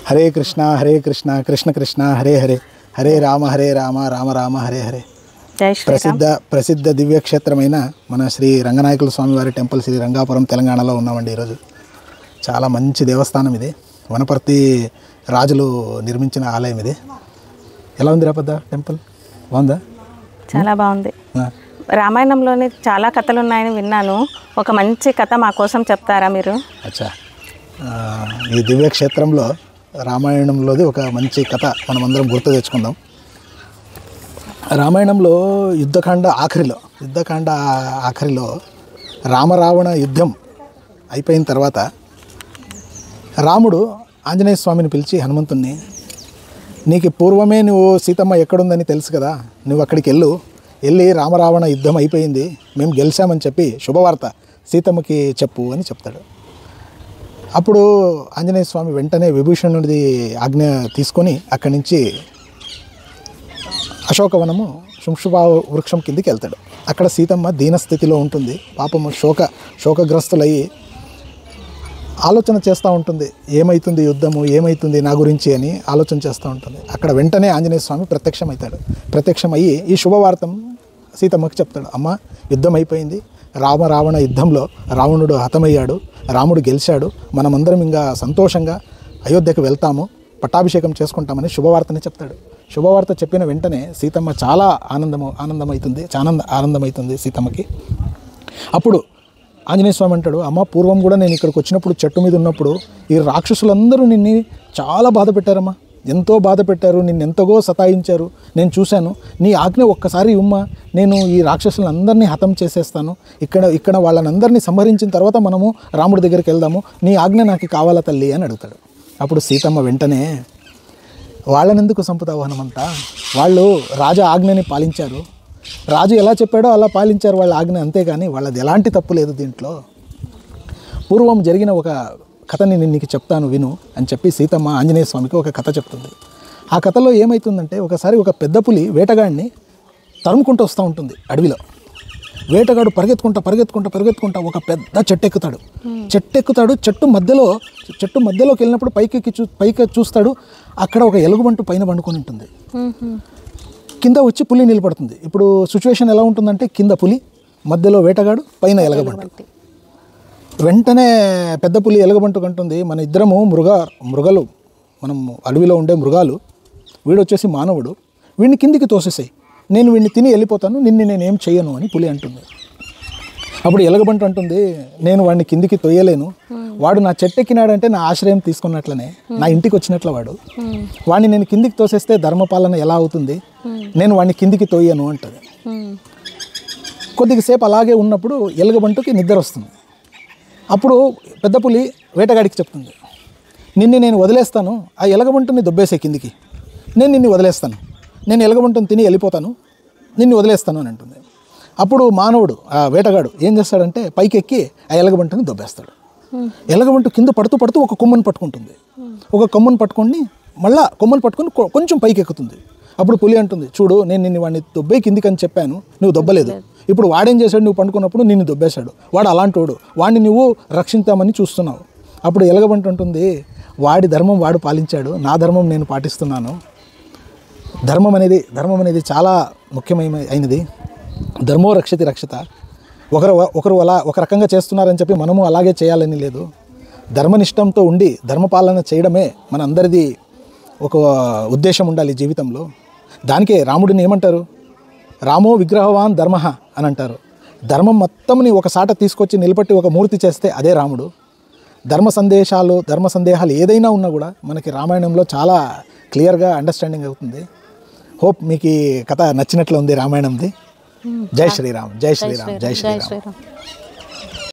హరే కృష్ణ కృష్ణ కృష్ణ హరే హరే హరే రామ రామ రామ హరే హరే. ప్రసిద్ధ దివ్యక్షేత్రమైన మన శ్రీ రంగనాయకుల స్వామివారి టెంపుల్ శ్రీ రంగాపురం తెలంగాణలో ఉన్నామండి. ఈరోజు చాలా మంచి దేవస్థానం ఇది. వనపర్తి రాజులు నిర్మించిన ఆలయం ఇది. ఎలా ఉంది రాపద్ద టెంపుల్? బాగుందా? చాలా బాగుంది. రామాయణంలోని చాలా కథలు ఉన్నాయని విన్నాను. ఒక మంచి కథ మా కోసం చెప్తారా మీరు? అచ్చా, ఈ దివ్యక్షేత్రంలో రామాయణంలోది ఒక మంచి కథ మనమందరం గుర్తు తెచ్చుకుందాం. రామాయణంలో యుద్ధకాండ ఆఖరిలో రామరావణ యుద్ధం అయిపోయిన తర్వాత రాముడు ఆంజనేయ స్వామిని పిలిచి హనుమంతుణ్ణి, నీకు పూర్వమే నువ్వు సీతమ్మ ఎక్కడుందని తెలుసు కదా, నువ్వు అక్కడికి వెళ్ళి రామరావణ యుద్ధం అయిపోయింది, మేము గెలిచామని చెప్పి శుభవార్త సీతమ్మకి చెప్పు అని చెప్తాడు. అప్పుడు ఆంజనేయ స్వామి వెంటనే విభీషణుడిది ఆజ్ఞ తీసుకొని అక్కడి నుంచి అశోకవనము శుంశుభా వృక్షం కిందికి వెళ్తాడు. అక్కడ సీతమ్మ దీనస్థితిలో ఉంటుంది. పాపము శోకగ్రస్తులయ్యి ఆలోచన చేస్తూ ఉంటుంది, ఏమవుతుంది యుద్ధము, ఏమవుతుంది నా గురించి అని ఆలోచన చేస్తూ ఉంటుంది. అక్కడ వెంటనే ఆంజనేయ స్వామి ప్రత్యక్షమయ్యి ఈ శుభవార్తం సీతమ్మకి చెప్తాడు. అమ్మ, యుద్ధం అయిపోయింది, రావణ యుద్ధంలో రావణుడు హతమయ్యాడు, రాముడు గెలిచాడు, మనమందరం ఇంకా సంతోషంగా అయోధ్యకు వెళ్తాము, పట్టాభిషేకం చేసుకుంటామని శుభవార్తని చెప్తాడు. శుభవార్త చెప్పిన వెంటనే సీతమ్మ చాలా ఆనందమవుతుంది సీతమ్మకి. అప్పుడు ఆంజనేయ స్వామి అంటాడు, అమ్మ, పూర్వం కూడా నేను ఇక్కడికి వచ్చినప్పుడు చెట్టు మీద ఉన్నప్పుడు ఈ రాక్షసులందరూ నిన్ను చాలా బాధ పెట్టారమ్మా, ఎంతో బాధ పెట్టారు, నిన్ను ఎంతగో సతాయించారు, నేను చూశాను. నీ ఆజ్ఞ ఒక్కసారి ఇవ్వమ్మా, నేను ఈ రాక్షసులందరినీ హతం చేసేస్తాను, ఇక్కడ వాళ్ళనందరినీ సంహరించిన తర్వాత మనము రాముడి దగ్గరికి వెళ్దాము, నీ ఆజ్ఞ నాకు కావాలా తల్లి అని అడుగుతాడు. అప్పుడు సీతమ్మ వెంటనే, వాళ్ళనెందుకు చంపుతావు హనుమంత, వాళ్ళు రాజా ఆజ్ఞని పాలించారు, రాజు ఎలా చెప్పాడో అలా పాలించారు వాళ్ళ ఆజ్ఞ, అంతేగాని వాళ్ళది ఎలాంటి తప్పు లేదు దీంట్లో. పూర్వం జరిగిన ఒక కథని నేను నీకు చెప్తాను విను అని చెప్పి సీతమ్మ ఆంజనేయ స్వామికి ఒక కథ చెప్తుంది. ఆ కథలో ఏమవుతుందంటే, ఒకసారి ఒక పెద్ద పులి వేటగాడిని తరుముకుంటూ వస్తూ ఉంటుంది అడవిలో. వేటగాడు పరిగెత్తుకుంటా ఒక పెద్ద చెట్టు ఎక్కుతాడు. చెట్టు మధ్యలోకి వెళ్ళినప్పుడు పైకి చూస్తాడు. అక్కడ ఒక ఎలుగుబంటు పైన పండుకొని ఉంటుంది. కింద వచ్చి పులి నిలబడుతుంది. ఇప్పుడు సిచ్యువేషన్ ఎలా ఉంటుందంటే, కింద పులి, మధ్యలో వేటగాడు, పైన ఎలగబంటు. వెంటనే పెద్ద పులి ఎలగబంటు కంటుంది, మన ఇద్దరము మృగాలు, మనం అడవిలో ఉండే మృగాలు, వీడు వచ్చేసి మానవుడు, వీడిని కిందికి తోసేసాయి, నేను వీడిని తిని వెళ్ళిపోతాను, నేనేం చెయ్యను అని పులి అంటుంది. అప్పుడు ఎలగబంటు అంటుంది, నేను వాడిని కిందికి తొయ్యలేను, వాడు నా చెట్టెక్కినాడంటే నా ఆశ్రయం తీసుకున్నట్లనే, నా ఇంటికి వచ్చినట్ల వాడిని నేను కిందికి తోసేస్తే ధర్మపాలన ఎలా అవుతుంది, నేను వాడిని కిందికి తొయ్యను అంటుంది. కొద్దిసేపు అలాగే ఉన్నప్పుడు ఎలగబంటుకి నిద్ర వస్తుంది. అప్పుడు పెద్ద పులి వేటగాడికి చెప్తుంది, నేను వదిలేస్తాను, ఆ ఎలగబంటుని దొబ్బేసే కిందికి, నిన్ను వదిలేస్తాను, నేను ఎలగబంటుని తిని వెళ్ళిపోతాను, నిన్ను వదిలేస్తాను అని అంటుంది. అప్పుడు మానవుడు, ఆ వేటగాడు ఏం చేస్తాడంటే, పైకి ఎక్కి ఆ ఎలగబంటుని దొబ్బేస్తాడు. ఎలగబంటు కింద పడుతూ ఒక కొమ్మను పట్టుకుంటుంది. ఒక కొమ్మను పట్టుకొని మళ్ళా కొమ్మను పట్టుకొని కొంచెం పైకి ఎక్కుతుంది. అప్పుడు పులి అంటుంది, చూడు, నేను నిన్ను వాడిని దొబ్బే కిందికి అని చెప్పాను, నువ్వు దొబ్బలేదు, ఇప్పుడు వాడేం చేశాడు, నువ్వు పండుకున్నప్పుడు నిన్ను దొబ్బేశాడు, వాడు అలాంటోడు, వాడిని నువ్వు రక్షించామని చూస్తున్నావు. అప్పుడు ఎలగబంటు ఉంటుంది, వాడి ధర్మం వాడు పాలించాడు, నా ధర్మం నేను పాటిస్తున్నాను. ధర్మం అనేది చాలా ముఖ్యమైనది. ధర్మో రక్షిత రక్షిత. ఒకరు అలా ఒక రకంగా చేస్తున్నారని చెప్పి మనము అలాగే చేయాలని లేదు. ధర్మనిష్టంతో ఉండి ధర్మపాలన చేయడమే మన అందరిది ఒక ఉద్దేశం ఉండాలి జీవితంలో. దానికే రాముడిని ఏమంటారు, రామో విగ్రహవాన్ ధర్మ అని అంటారు. ధర్మం మొత్తంని ఒకసాట తీసుకొచ్చి నిలబెట్టి ఒక మూర్తి చేస్తే అదే రాముడు. ధర్మ సందేహాలు ఏదైనా ఉన్నా కూడా మనకి రామాయణంలో చాలా క్లియర్గా అండర్స్టాండింగ్ అవుతుంది. హోప్ మీకు ఈ కథ నచ్చినట్లు ఉంది రామాయణంది. జై శ్రీరామ్, జై శ్రీరామ్, జై శ్రీరామ్.